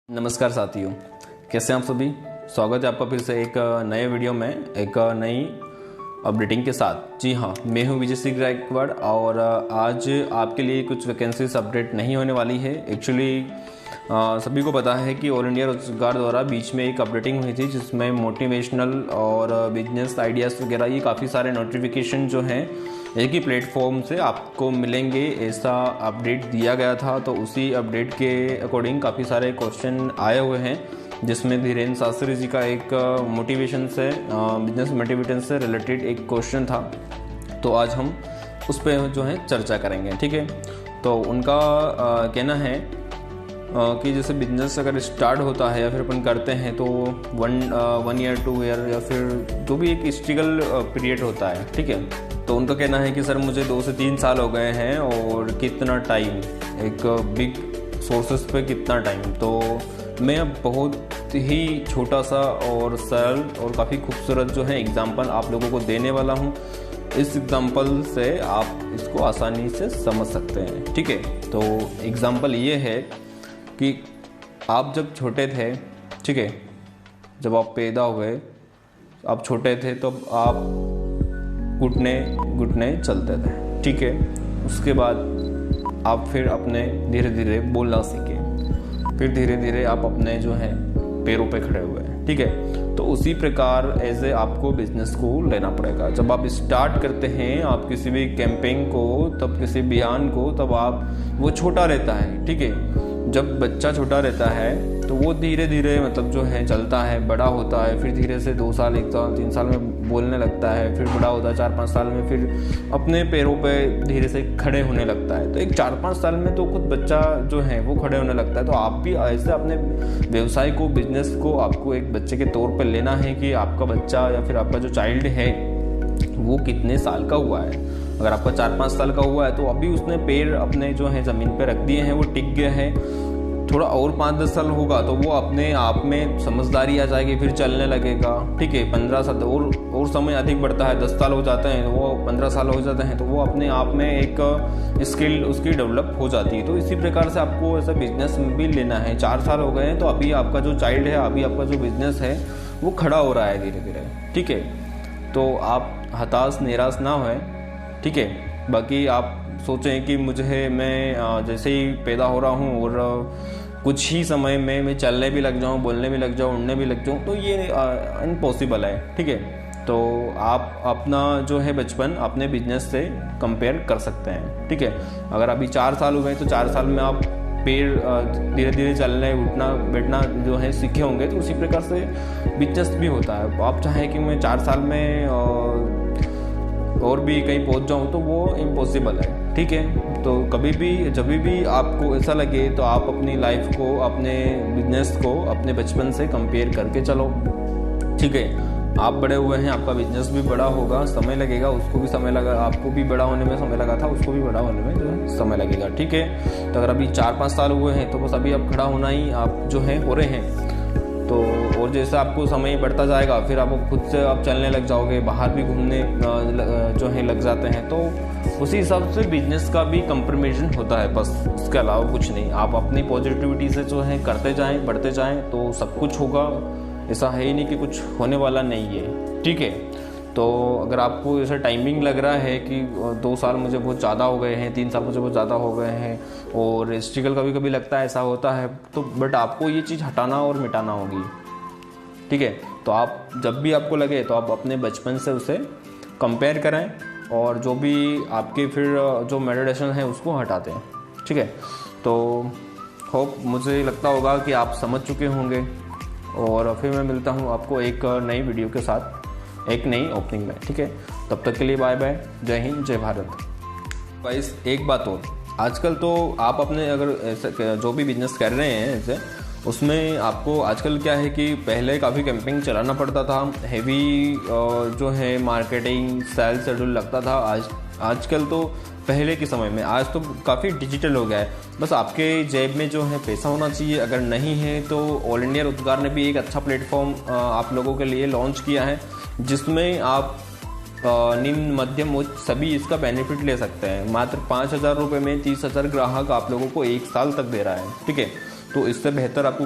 नमस्कार साथियों, कैसे हैं आप सभी। स्वागत है आपका फिर से एक नए वीडियो में एक नई अपडेटिंग के साथ। जी हाँ, मैं हूँ विजय सिंह गायकवाड़ और आज आपके लिए कुछ वैकेंसीज अपडेट नहीं होने वाली है। एक्चुअली सभी को पता है कि ऑल इंडिया रोजगार द्वारा बीच में एक अपडेटिंग हुई थी जिसमें मोटिवेशनल और बिजनेस आइडियाज़ वगैरह ये काफ़ी सारे नोटिफिकेशन जो हैं एक ही प्लेटफॉर्म से आपको मिलेंगे, ऐसा अपडेट दिया गया था। तो उसी अपडेट के अकॉर्डिंग काफ़ी सारे क्वेश्चन आए हुए हैं जिसमें धीरेन्द्र शास्त्री जी का एक मोटिवेशन से बिजनेस मोटिवेशन से रिलेटेड एक क्वेश्चन था। तो आज हम उस पर जो है चर्चा करेंगे, ठीक है। तो उनका कहना है कि जैसे बिजनेस अगर स्टार्ट होता है या फिर अपन करते हैं तो वन ईयर 2 ईयर या फिर जो भी एक हिस्ट्रिकल पीरियड होता है, ठीक है। तो उनका कहना है कि सर मुझे 2 से 3 साल हो गए हैं और कितना टाइम, एक बिग सोर्सेस पे कितना टाइम। तो मैं अब बहुत ही छोटा सा और सरल और काफ़ी खूबसूरत जो है एग्जाम्पल आप लोगों को देने वाला हूँ। इस एग्जाम्पल से आप इसको आसानी से समझ सकते हैं, ठीक है। तो एग्जाम्पल ये है कि आप जब छोटे थे, ठीक है, जब आप पैदा हुए, आप छोटे थे तो आप घुटने घुटने चलते थे, ठीक है। उसके बाद आप फिर अपने धीरे धीरे बोलना सीखे, फिर धीरे धीरे आप अपने जो है पैरों पे खड़े हुए, ठीक है। तो उसी प्रकार ऐसे आपको बिजनेस को लेना पड़ेगा। जब आप स्टार्ट करते हैं आप किसी भी कैंपेन को, तब किसी अभियान को, तब आप वो छोटा रहता है, ठीक है। जब बच्चा छोटा रहता है तो वो धीरे धीरे मतलब जो है चलता है, बड़ा होता है, फिर धीरे से 2 साल 1 साल 3 साल में बोलने लगता है, फिर बड़ा होता है 4-5 साल में, फिर अपने पैरों पे धीरे से खड़े होने लगता है। तो एक 4-5 साल में तो खुद बच्चा जो है वो खड़े होने लगता है। तो आप भी ऐसे अपने व्यवसाय को, बिजनेस को आपको एक बच्चे के तौर पर लेना है कि आपका बच्चा या फिर आपका जो चाइल्ड है वो कितने साल का हुआ है। अगर आपका 4-5 साल का हुआ है तो अभी उसने पैर अपने जो है ज़मीन पे रख दिए हैं, वो टिक गया है। थोड़ा और 5-10 साल होगा तो वो अपने आप में समझदारी आ जाएगी, फिर चलने लगेगा, ठीक है। 15 साल और समय अधिक बढ़ता है, 10 साल हो जाते हैं, वो 15 साल हो जाते हैं, तो वो अपने आप में एक स्किल उसकी डेवलप हो जाती है। तो इसी प्रकार से आपको ऐसा बिजनेस भी लेना है। 4 साल हो गए हैं तो अभी आपका जो चाइल्ड है, अभी आपका जो बिजनेस है वो खड़ा हो रहा है धीरे धीरे, ठीक है। तो आप हताश निराश ना होए, ठीक है। बाकी आप सोचें कि मैं जैसे ही पैदा हो रहा हूँ और कुछ ही समय में मैं चलने भी लग जाऊँ, बोलने भी लग जाऊँ, उड़ने भी लग जाऊँ, तो ये इम्पॉसिबल है, ठीक है। तो आप अपना जो है बचपन अपने बिजनेस से कंपेयर कर सकते हैं, ठीक है। अगर अभी 4 साल हुए तो 4 साल में आप पैर धीरे धीरे चलने, उठना बैठना जो है सीखे होंगे। तो उसी प्रकार से बिजनेस भी होता है। आप चाहें कि मैं 4 साल में और भी कहीं पहुंच जाऊं तो वो इम्पॉसिबल है, ठीक है। तो कभी भी जब भी आपको ऐसा लगे तो आप अपनी लाइफ को, अपने बिजनेस को अपने बचपन से कंपेयर करके चलो, ठीक है। आप बड़े हुए हैं, आपका बिजनेस भी बड़ा होगा, समय लगेगा, उसको भी समय लगा, आपको भी बड़ा होने में समय लगा था, उसको भी बड़ा होने में जो है समय लगेगा, ठीक है। तो अगर अभी 4-5 साल हुए हैं तो बस अभी आप खड़ा होना ही आप जो है हो रहे हैं। तो और जैसे आपको समय बढ़ता जाएगा फिर आप खुद से आप चलने लग जाओगे, बाहर भी घूमने जो है लग जाते हैं। तो उसी हिसाब से बिजनेस का भी कंप्रोमिशन होता है, बस उसके अलावा कुछ नहीं। आप अपनी पॉजिटिविटी से जो है करते जाएं, बढ़ते जाएं तो सब कुछ होगा। ऐसा है ही नहीं कि कुछ होने वाला नहीं है, ठीक है। तो अगर आपको ऐसा टाइमिंग लग रहा है कि 2 साल मुझे बहुत ज़्यादा हो गए हैं, 3 साल मुझे बहुत ज़्यादा हो गए हैं और हिस्ट्रिकल कभी कभी लगता है, ऐसा होता है, तो बट आपको ये चीज़ हटाना और मिटाना होगी, ठीक है। तो आप जब भी आपको लगे तो आप अपने बचपन से उसे कंपेयर करें और जो भी आपके फिर जो मेडिटेशन है उसको हटाते हैं, ठीक है। तो होप मुझे लगता होगा कि आप समझ चुके होंगे और फिर मैं मिलता हूँ आपको एक नई वीडियो के साथ, एक नई ओपनिंग में, ठीक है। तब तक के लिए बाय बाय, जय हिंद, जय भारत। गाइस एक बात और, आजकल तो आप अपने अगर ऐसे जो भी बिजनेस कर रहे हैं ऐसे, उसमें आपको आजकल क्या है कि पहले काफ़ी कैंपेन चलाना पड़ता था, हैवी जो है मार्केटिंग सेल शेड्यूल लगता था। आजकल तो पहले के समय में, आज तो काफ़ी डिजिटल हो गया है। बस आपके जेब में जो है पैसा होना चाहिए। अगर नहीं है तो ऑल इंडिया रोजगार ने भी एक अच्छा प्लेटफॉर्म आप लोगों के लिए लॉन्च किया है जिसमें आप निम्न मध्यम उच्च सभी इसका बेनिफिट ले सकते हैं। मात्र 5,000 रुपये में 30,000 ग्राहक आप लोगों को 1 साल तक दे रहा है, ठीक है। तो इससे बेहतर आपको